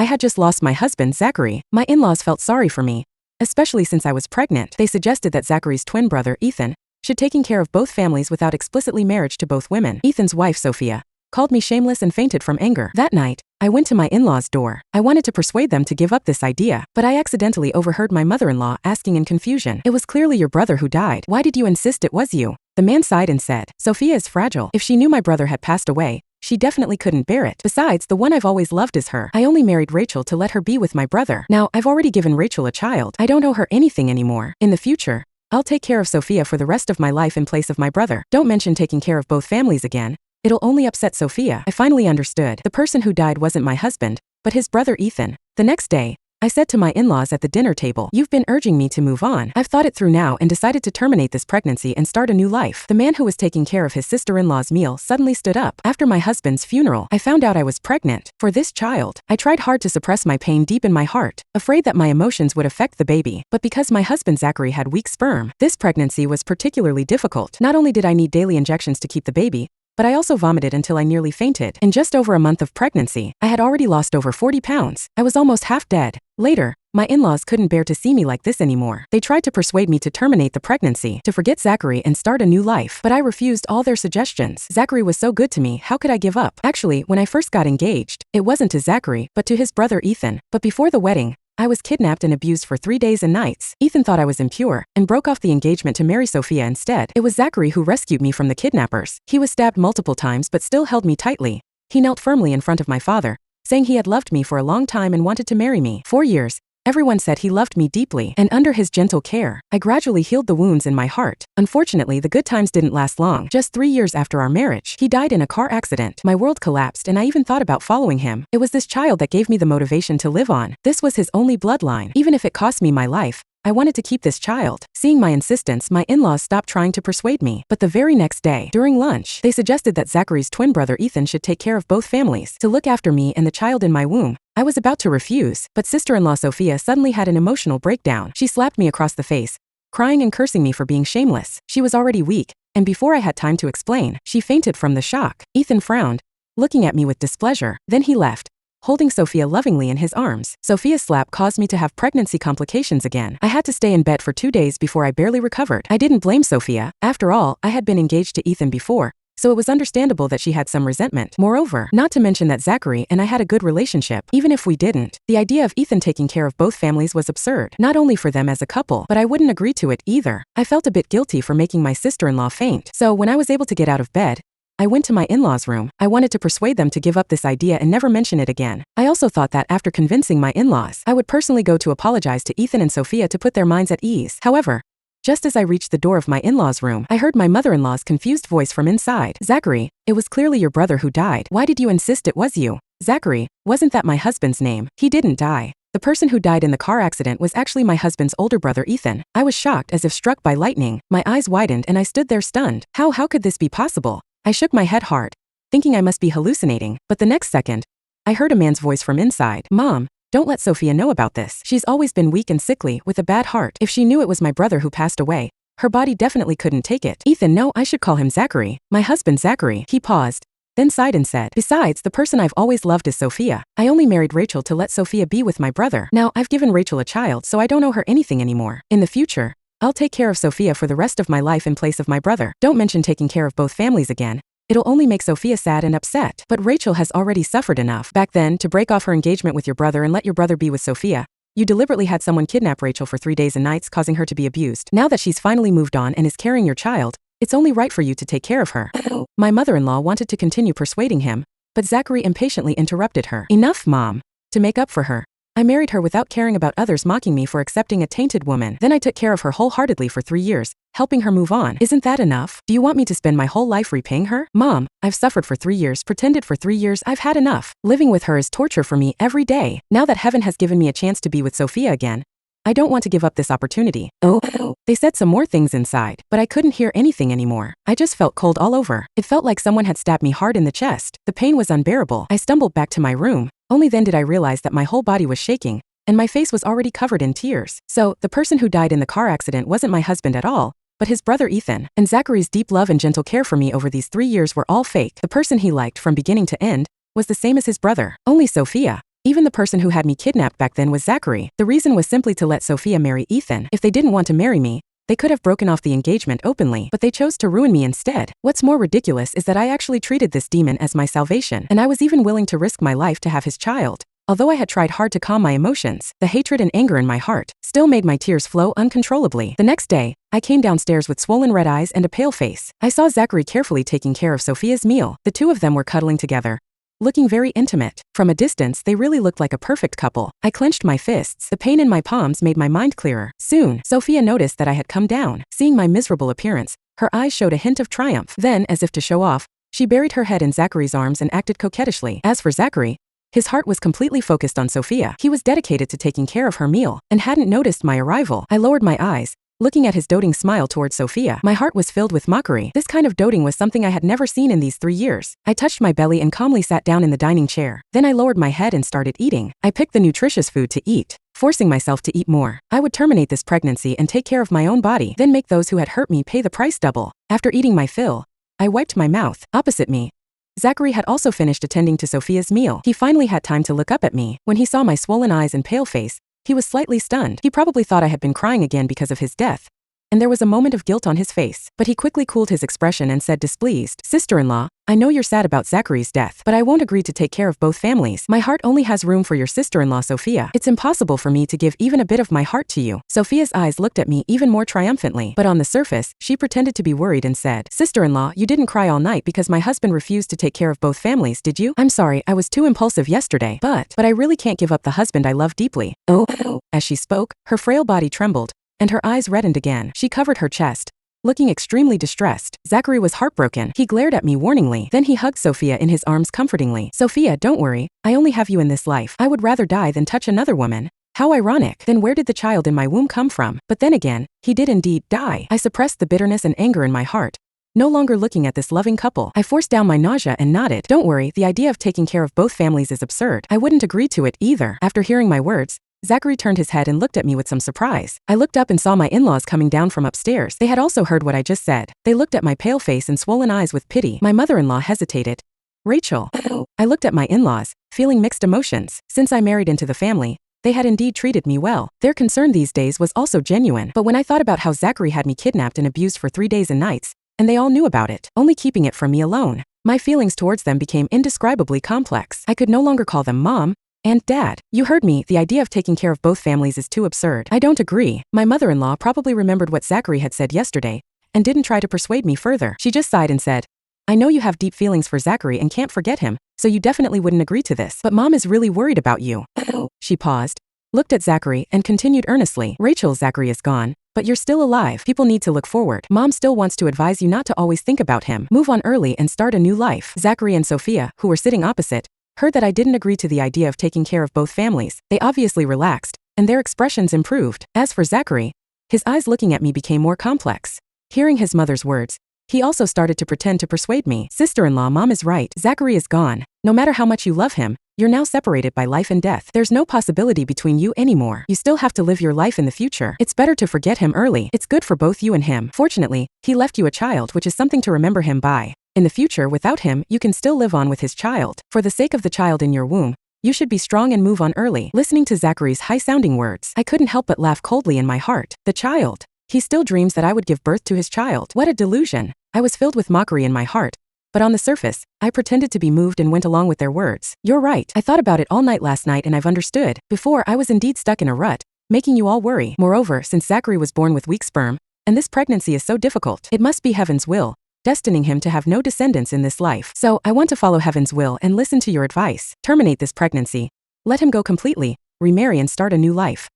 I had just lost my husband, Zachary. My in-laws felt sorry for me, especially since I was pregnant. They suggested that Zachary's twin brother, Ethan, should taking care of both families without explicitly marriage to both women. Ethan's wife, Sophia, called me shameless and fainted from anger. That night, I went to my in-laws' door. I wanted to persuade them to give up this idea, but I accidentally overheard my mother-in-law asking in confusion, "It was clearly your brother who died. Why did you insist it was you?" The man sighed and said, "Sophia is fragile. If she knew my brother had passed away, she definitely couldn't bear it. Besides, the one I've always loved is her. I only married Rachel to let her be with my brother. Now, I've already given Rachel a child. I don't owe her anything anymore. In the future, I'll take care of Sophia for the rest of my life in place of my brother. Don't mention taking care of both families again. It'll only upset Sophia." I finally understood. The person who died wasn't my husband, but his brother Ethan. The next day, I said to my in-laws at the dinner table, "You've been urging me to move on. I've thought it through now and decided to terminate this pregnancy and start a new life." The man who was taking care of his sister-in-law's meal suddenly stood up. "After my husband's funeral, I found out I was pregnant for this child. I tried hard to suppress my pain deep in my heart, afraid that my emotions would affect the baby. But because my husband Zachary had weak sperm, this pregnancy was particularly difficult. Not only did I need daily injections to keep the baby, but I also vomited until I nearly fainted. In just over a month of pregnancy, I had already lost over 40 pounds. I was almost half dead. Later, my in-laws couldn't bear to see me like this anymore. They tried to persuade me to terminate the pregnancy, to forget Zachary and start a new life, but I refused all their suggestions. Zachary was so good to me, how could I give up? Actually, when I first got engaged, it wasn't to Zachary, but to his brother Ethan. But before the wedding, I was kidnapped and abused for 3 days and nights. Ethan thought I was impure and broke off the engagement to marry Sophia instead. It was Zachary who rescued me from the kidnappers. He was stabbed multiple times but still held me tightly. He knelt firmly in front of my father, saying he had loved me for a long time and wanted to marry me. 4 years. Everyone said he loved me deeply, and under his gentle care, I gradually healed the wounds in my heart. Unfortunately, the good times didn't last long. Just 3 years after our marriage, he died in a car accident. My world collapsed and I even thought about following him. It was this child that gave me the motivation to live on. This was his only bloodline. Even if it cost me my life, I wanted to keep this child. Seeing my insistence, my in-laws stopped trying to persuade me. But the very next day, during lunch, they suggested that Zachary's twin brother Ethan should take care of both families, to look after me and the child in my womb. I was about to refuse, but sister-in-law Sophia suddenly had an emotional breakdown. She slapped me across the face, crying and cursing me for being shameless. She was already weak, and before I had time to explain, she fainted from the shock. Ethan frowned, looking at me with displeasure. Then he left, holding Sophia lovingly in his arms. Sophia's slap caused me to have pregnancy complications again. I had to stay in bed for 2 days before I barely recovered. I didn't blame Sophia. After all, I had been engaged to Ethan before, so it was understandable that she had some resentment. Moreover, not to mention that Zachary and I had a good relationship. Even if we didn't, the idea of Ethan taking care of both families was absurd. Not only for them as a couple, but I wouldn't agree to it either. I felt a bit guilty for making my sister-in-law faint. So when I was able to get out of bed, I went to my in-laws' room. I wanted to persuade them to give up this idea and never mention it again. I also thought that after convincing my in-laws, I would personally go to apologize to Ethan and Sophia to put their minds at ease. However, just as I reached the door of my in-laws' room, I heard my mother-in-law's confused voice from inside. "Zachary, it was clearly your brother who died. Why did you insist it was you?" Zachary, wasn't that my husband's name? He didn't die. The person who died in the car accident was actually my husband's older brother Ethan. I was shocked as if struck by lightning. My eyes widened and I stood there stunned. How could this be possible? I shook my head hard, thinking I must be hallucinating, but the next second, I heard a man's voice from inside. "Mom, don't let Sophia know about this. She's always been weak and sickly, with a bad heart. If she knew it was my brother who passed away, her body definitely couldn't take it." "Ethan, no, I should call him Zachary. My husband Zachary." He paused, then sighed and said, "Besides, the person I've always loved is Sophia. I only married Rachel to let Sophia be with my brother. Now, I've given Rachel a child, so I don't owe her anything anymore. In the future, I'll take care of Sophia for the rest of my life in place of my brother. Don't mention taking care of both families again. It'll only make Sophia sad and upset." But Rachel has already suffered enough. Back then, to break off her engagement with your brother and let your brother be with Sophia, you deliberately had someone kidnap Rachel for 3 days and nights, causing her to be abused. Now that she's finally moved on and is carrying your child, it's only right for you to take care of her. My mother-in-law wanted to continue persuading him, but Zachary impatiently interrupted her. "Enough, Mom." To make up for her, I married her without caring about others mocking me for accepting a tainted woman. Then I took care of her wholeheartedly for 3 years, helping her move on. Isn't that enough? Do you want me to spend my whole life repaying her? Mom, I've suffered for 3 years, pretended for 3 years, I've had enough. Living with her is torture for me every day. Now that heaven has given me a chance to be with Sophia again, I don't want to give up this opportunity. Oh. They said some more things inside, but I couldn't hear anything anymore. I just felt cold all over. It felt like someone had stabbed me hard in the chest. The pain was unbearable. I stumbled back to my room. Only then did I realize that my whole body was shaking, and my face was already covered in tears. So, the person who died in the car accident wasn't my husband at all, but his brother Ethan. And Zachary's deep love and gentle care for me over these 3 years were all fake. The person he liked from beginning to end was the same as his brother. Only Sophia, Even the person who had me kidnapped back then was Zachary. The reason was simply to let Sophia marry Ethan. If they didn't want to marry me, they could have broken off the engagement openly, but they chose to ruin me instead. What's more ridiculous is that I actually treated this demon as my salvation, and I was even willing to risk my life to have his child. Although I had tried hard to calm my emotions, the hatred and anger in my heart still made my tears flow uncontrollably. The next day, I came downstairs with swollen red eyes and a pale face. I saw Zachary carefully taking care of Sophia's meal. The two of them were cuddling together, looking very intimate. From a distance, they really looked like a perfect couple. I clenched my fists. The pain in my palms made my mind clearer. Soon, Sophia noticed that I had come down. Seeing my miserable appearance, her eyes showed a hint of triumph. Then, as if to show off, she buried her head in Zachary's arms and acted coquettishly. As for Zachary, his heart was completely focused on Sophia. He was dedicated to taking care of her meal and hadn't noticed my arrival. I lowered my eyes, looking at his doting smile towards Sophia. My heart was filled with mockery. This kind of doting was something I had never seen in these 3 years. I touched my belly and calmly sat down in the dining chair. Then I lowered my head and started eating. I picked the nutritious food to eat, forcing myself to eat more. I would terminate this pregnancy and take care of my own body, then make those who had hurt me pay the price double. After eating my fill, I wiped my mouth. Opposite me, Zachary had also finished attending to Sophia's meal. He finally had time to look up at me. When he saw my swollen eyes and pale face, he was slightly stunned. He probably thought I had been crying again because of his death, and there was a moment of guilt on his face. But he quickly cooled his expression and said displeased, "Sister-in-law, I know you're sad about Zachary's death, but I won't agree to take care of both families. My heart only has room for your sister-in-law Sophia. It's impossible for me to give even a bit of my heart to you." Sophia's eyes looked at me even more triumphantly, but on the surface, she pretended to be worried and said, "Sister-in-law, you didn't cry all night because my husband refused to take care of both families, did you? I'm sorry, I was too impulsive yesterday, but I really can't give up the husband I love deeply." Oh. As she spoke, her frail body trembled, and her eyes reddened again. She covered her chest, looking extremely distressed. Zachary was heartbroken. He glared at me warningly. Then he hugged Sophia in his arms comfortingly. "Sophia, don't worry. I only have you in this life. I would rather die than touch another woman." How ironic. Then where did the child in my womb come from? But then again, he did indeed die. I suppressed the bitterness and anger in my heart, no longer looking at this loving couple. I forced down my nausea and nodded. "Don't worry, the idea of taking care of both families is absurd. I wouldn't agree to it either." After hearing my words, Zachary turned his head and looked at me with some surprise. I looked up and saw my in-laws coming down from upstairs. They had also heard what I just said. They looked at my pale face and swollen eyes with pity. My mother-in-law hesitated. "Rachel." I looked at my in-laws, feeling mixed emotions. Since I married into the family, they had indeed treated me well. Their concern these days was also genuine. But when I thought about how Zachary had me kidnapped and abused for 3 days and nights, and they all knew about it, only keeping it from me alone, my feelings towards them became indescribably complex. I could no longer call them Mom and Dad. "You heard me, the idea of taking care of both families is too absurd." "I don't agree." My mother-in-law probably remembered what Zachary had said yesterday and didn't try to persuade me further. She just sighed and said, "I know you have deep feelings for Zachary and can't forget him, so you definitely wouldn't agree to this. But Mom is really worried about you." She paused, looked at Zachary, and continued earnestly, "Rachel, Zachary is gone, but you're still alive. People need to look forward. Mom still wants to advise you not to always think about him. Move on early and start a new life." Zachary and Sophia, who were sitting opposite, heard that I didn't agree to the idea of taking care of both families. They obviously relaxed, and their expressions improved. As for Zachary, his eyes looking at me became more complex. Hearing his mother's words, he also started to pretend to persuade me. "Sister-in-law, Mom is right. Zachary is gone. No matter how much you love him, you're now separated by life and death. There's no possibility between you anymore. You still have to live your life in the future. It's better to forget him early. It's good for both you and him. Fortunately, he left you a child, which is something to remember him by. In the future, without him, you can still live on with his child. For the sake of the child in your womb, you should be strong and move on early." Listening to Zachary's high-sounding words, I couldn't help but laugh coldly in my heart. The child. He still dreams that I would give birth to his child. What a delusion. I was filled with mockery in my heart, but on the surface, I pretended to be moved and went along with their words. "You're right. I thought about it all night last night and I've understood. Before, I was indeed stuck in a rut, making you all worry. Moreover, since Zachary was born with weak sperm, and this pregnancy is so difficult, it must be heaven's will, destining him to have no descendants in this life. So, I want to follow heaven's will and listen to your advice. Terminate this pregnancy. Let him go completely, remarry and start a new life."